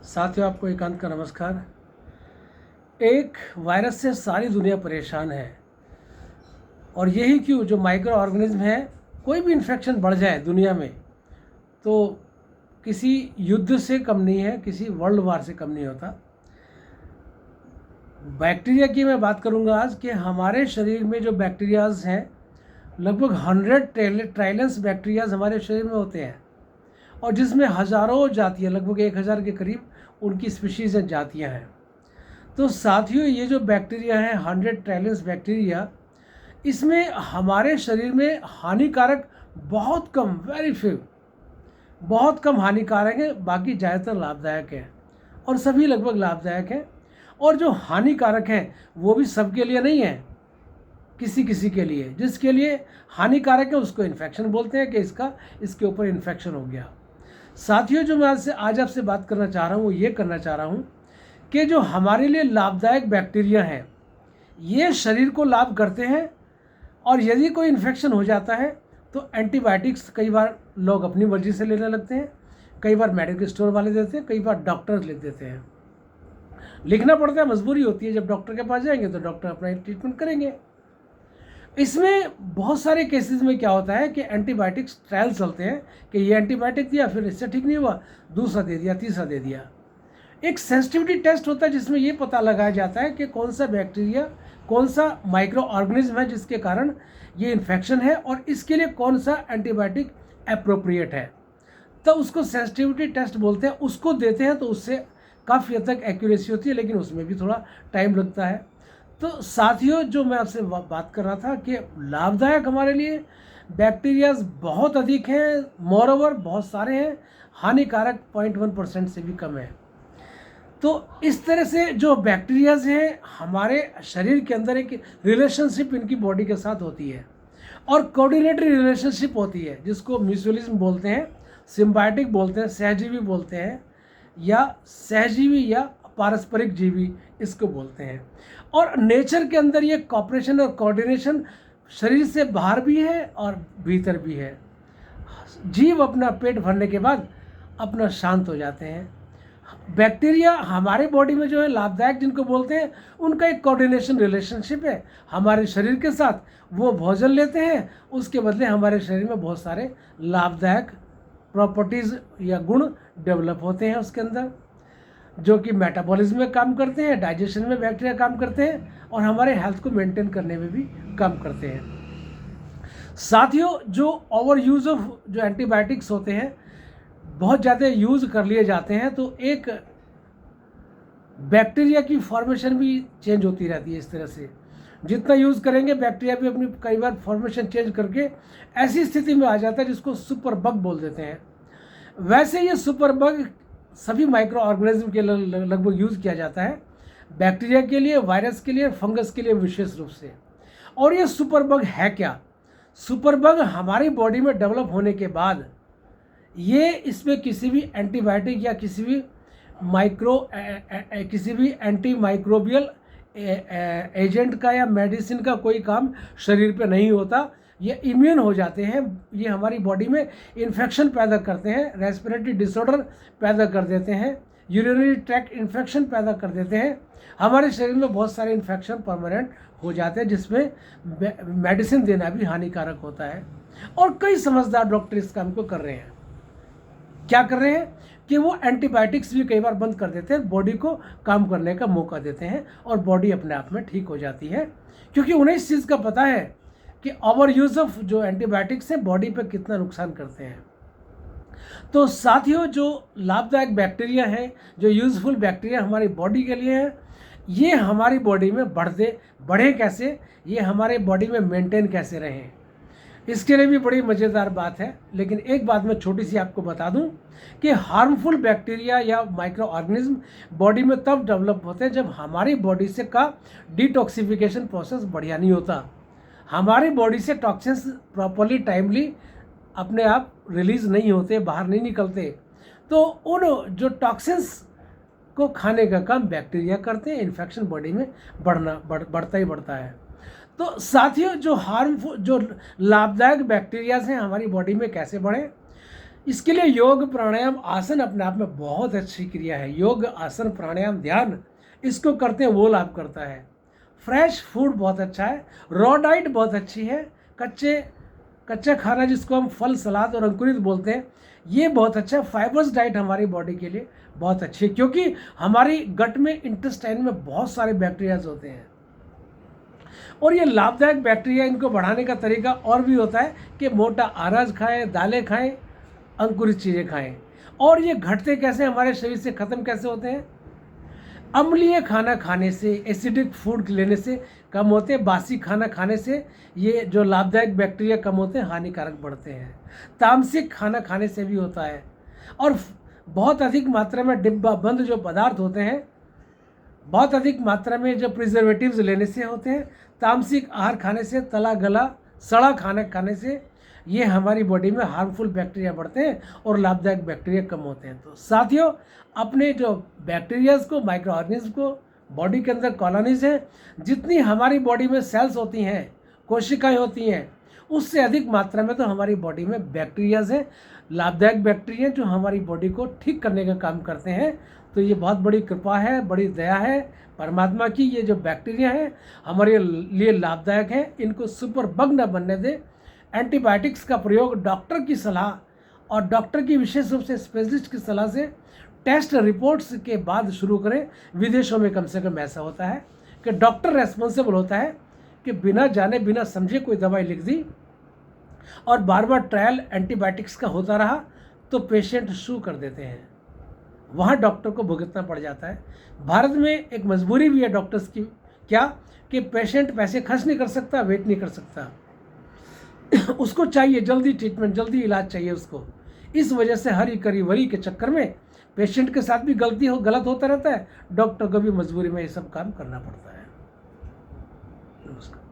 साथियों, आपको एकांत का नमस्कार। एक वायरस से सारी दुनिया परेशान है और यही क्यों जो माइक्रो ऑर्गेनिज्म है, कोई भी इन्फेक्शन बढ़ जाए दुनिया में तो किसी युद्ध से कम नहीं है, किसी वर्ल्ड वार से कम नहीं होता। बैक्टीरिया की मैं बात करूंगा आज कि हमारे शरीर में जो बैक्टीरियाज हैं, लगभग 100 ट्राइलेंस बैक्टीरियाज हमारे शरीर में होते हैं और जिसमें हज़ारों जातियाँ, लगभग 1000 के करीब उनकी स्पीशीज़ हैं, जातियाँ हैं। तो साथियों, ये जो बैक्टीरिया है 100 ट्राइलेंस बैक्टीरिया, इसमें हमारे शरीर में हानिकारक बहुत कम, वेरी फ्यू, बहुत कम हानिकारक है, बाकी ज़्यादातर लाभदायक है और सभी लगभग लाभदायक हैं। और जो हानिकारक हैं वो भी सबके लिए नहीं है, किसी किसी के लिए। जिसके लिए हानिकारक है उसको इन्फेक्शन बोलते हैं कि इसके ऊपर इन्फेक्शन हो गया। साथियों, जो मैं आज आपसे बात करना चाह रहा हूँ वो ये करना चाह रहा हूँ कि जो हमारे लिए लाभदायक बैक्टीरिया हैं ये शरीर को लाभ करते हैं और यदि कोई इन्फेक्शन हो जाता है तो एंटीबायोटिक्स कई बार लोग अपनी मर्जी से लेने लगते हैं, कई बार मेडिकल स्टोर वाले देते हैं, कई बार डॉक्टर्स लिख देते हैं। लिखना पड़ता है, मजबूरी होती है। जब डॉक्टर के पास जाएंगे तो डॉक्टर अपना ट्रीटमेंट करेंगे। इसमें बहुत सारे केसेस में क्या होता है कि एंटीबायोटिक्स ट्रायल चलते हैं कि ये एंटीबायोटिक दिया, फिर इससे ठीक नहीं हुआ, दूसरा दे दिया, तीसरा दे दिया। एक सेंसिटिविटी टेस्ट होता है जिसमें ये पता लगाया जाता है कि कौन सा बैक्टीरिया, कौन सा माइक्रो ऑर्गेनिज्म है जिसके कारण ये इन्फेक्शन है और इसके लिए कौन सा एंटीबायोटिक अप्रोप्रिएट है। तो उसको सेंसिटिविटी टेस्ट बोलते हैं। उसको देते हैं तो उससे काफ़ी हद तक एक्यूरेसी होती है, लेकिन उसमें भी थोड़ा टाइम लगता है। तो साथियों, जो मैं आपसे बात कर रहा था कि लाभदायक हमारे लिए बैक्टीरियाज बहुत अधिक हैं, मोरओवर बहुत सारे हैं, हानिकारक 0.1% से भी कम है। तो इस तरह से जो बैक्टीरियाज हैं हमारे शरीर के अंदर एक रिलेशनशिप इनकी बॉडी के साथ होती है और कोऑर्डिनेटरी रिलेशनशिप होती है, जिसको म्यूचुअलिज्म बोलते हैं, सिम्बायोटिक बोलते हैं, सहजीवी बोलते हैं, या सहजीवी या पारस्परिक जीवी इसको बोलते हैं। और नेचर के अंदर ये कॉपरेशन और कोऑर्डिनेशन शरीर से बाहर भी है और भीतर भी है। जीव अपना पेट भरने के बाद अपना शांत हो जाते हैं। बैक्टीरिया हमारे बॉडी में जो है लाभदायक जिनको बोलते हैं, उनका एक कोऑर्डिनेशन रिलेशनशिप है हमारे शरीर के साथ। वो भोजन लेते हैं, उसके बदले हमारे शरीर में बहुत सारे लाभदायक प्रॉपर्टीज़ या गुण डेवलप होते हैं उसके अंदर, जो कि मेटाबॉलिज्म में काम करते हैं, डाइजेशन में बैक्टीरिया काम करते हैं और हमारे हेल्थ को मेंटेन करने में भी काम करते हैं। साथियों, जो ओवर यूज़ ऑफ जो एंटीबायोटिक्स होते हैं, बहुत ज़्यादा यूज़ कर लिए जाते हैं तो एक बैक्टीरिया की फॉर्मेशन भी चेंज होती रहती है। इस तरह से जितना यूज़ करेंगे बैक्टीरिया भी अपनी कई बार फॉर्मेशन चेंज करके ऐसी स्थिति में आ जाता है जिसको सुपर बग बोल देते हैं। वैसे ये सुपर बग सभी माइक्रो ऑर्गेनिज्म के लगभग यूज़ किया जाता है, बैक्टीरिया के लिए, वायरस के लिए, फंगस के लिए विशेष रूप से। और ये सुपर बग है क्या? सुपर बग हमारी बॉडी में डेवलप होने के बाद ये इसमें किसी भी एंटीबायोटिक या किसी भी एंटी माइक्रोबियल एजेंट का या मेडिसिन का कोई काम शरीर पे नहीं होता। ये इम्यून हो जाते हैं, ये हमारी बॉडी में इन्फेक्शन पैदा करते हैं, रेस्पिरेटरी डिसऑर्डर पैदा कर देते हैं, यूरिनरी ट्रैक्ट इन्फेक्शन पैदा कर देते हैं। हमारे शरीर में बहुत सारे इन्फेक्शन परमानेंट हो जाते हैं जिसमें मेडिसिन देना भी हानिकारक होता है। और कई समझदार डॉक्टर इस काम को कर रहे हैं। क्या कर रहे हैं कि वो एंटीबायोटिक्स भी कई बार बंद कर देते हैं, बॉडी को काम करने का मौका देते हैं और बॉडी अपने आप में ठीक हो जाती है, क्योंकि उन्हें इस चीज़ का पता है कि ओवर यूज़ ऑफ जो एंटीबायोटिक्स है बॉडी पे कितना नुकसान करते हैं। तो साथियों, जो लाभदायक बैक्टीरिया है, जो यूज़फुल बैक्टीरिया हमारी बॉडी के लिए है, ये हमारी बॉडी में बढ़े कैसे, ये हमारे बॉडी में मेंटेन कैसे रहें, इसके लिए भी बड़ी मज़ेदार बात है। लेकिन एक बात मैं छोटी सी आपको बता दूं कि हार्मफुल बैक्टीरिया या माइक्रो ऑर्गेनिज्म बॉडी में तब डेवलप होते हैं जब हमारी बॉडी से का डिटॉक्सिफिकेशन प्रोसेस बढ़िया नहीं होता, हमारी बॉडी से टॉक्सिन्स प्रॉपरली टाइमली अपने आप रिलीज़ नहीं होते, बाहर नहीं निकलते। तो उन जो टॉक्सिन्स को खाने का काम बैक्टीरिया करते हैं, इन्फेक्शन बॉडी में बढ़ता ही बढ़ता है। तो साथियों, जो हार्मफुल जो लाभदायक बैक्टीरियाज हैं हमारी बॉडी में कैसे बढ़ें, इसके लिए योग प्राणायाम आसन अपने आप में बहुत अच्छी क्रिया है। योग आसन प्राणायाम ध्यान इसको करते हैं वो लाभ करता है। फ्रेश फूड बहुत अच्छा है, रॉ डाइट बहुत अच्छी है, कच्चा खाना जिसको हम फल सलाद और अंकुरित बोलते हैं ये बहुत अच्छा है। फाइबर्स डाइट हमारी बॉडी के लिए बहुत अच्छी है, क्योंकि हमारी गट में इंटेस्टाइन में बहुत सारे बैक्टीरियाज होते हैं और ये लाभदायक बैक्टीरिया, इनको बढ़ाने का तरीका और भी होता है कि मोटा अनाज खाएं, दालें खाएं, अंकुरित चीज़ें खाएं। और ये घटते कैसे, हमारे शरीर से ख़त्म कैसे होते हैं? अम्लीय खाना खाने से, एसिडिक फूड लेने से कम होते हैं। बासी खाना खाने से ये जो लाभदायक बैक्टीरिया कम होते हैं, हानिकारक बढ़ते हैं। तामसिक खाना खाने से भी होता है। और बहुत अधिक मात्रा में डिब्बा बंद जो पदार्थ होते हैं, बहुत अधिक मात्रा में जो प्रिजर्वेटिव्स लेने से होते हैं। तामसिक आहार खाने से, तला गला सड़ा खाना खाने से ये हमारी बॉडी में हार्मफुल बैक्टीरिया बढ़ते हैं और लाभदायक बैक्टीरिया कम होते हैं। तो साथियों, अपने जो बैक्टीरियाज को, माइक्रो ऑर्गेनिज्म को, बॉडी के अंदर कॉलोनीज हैं, जितनी हमारी बॉडी में सेल्स होती हैं, कोशिकाएं होती हैं, उससे अधिक मात्रा में तो हमारी बॉडी में बैक्टीरियाज हैं, लाभदायक बैक्टीरिया जो हमारी बॉडी को ठीक करने का काम करते हैं। तो ये बहुत बड़ी कृपा है, बड़ी दया है परमात्मा की। ये जो बैक्टीरिया हैं हमारे लिए लाभदायक हैं, इनको सुपर बग न बनने दें। एंटीबायोटिक्स का प्रयोग डॉक्टर की सलाह और डॉक्टर की विशेष रूप से स्पेशलिस्ट की सलाह से टेस्ट रिपोर्ट्स के बाद शुरू करें। विदेशों में कम से कम ऐसा होता है कि डॉक्टर रेस्पॉन्सिबल होता है कि बिना जाने बिना समझे कोई दवाई लिख दी और बार बार ट्रायल एंटीबायोटिक्स का होता रहा तो पेशेंट सू कर देते हैं, वहाँ डॉक्टर को भुगतना पड़ जाता है। भारत में एक मजबूरी भी है डॉक्टर्स की, क्या कि पेशेंट पैसे खर्च नहीं कर सकता, वेट नहीं कर सकता, उसको चाहिए जल्दी ट्रीटमेंट, जल्दी इलाज चाहिए उसको। इस वजह से हरी करी वरी के चक्कर में पेशेंट के साथ भी गलत होता रहता है, डॉक्टर को भी मजबूरी में ये सब काम करना पड़ता है। नमस्कार।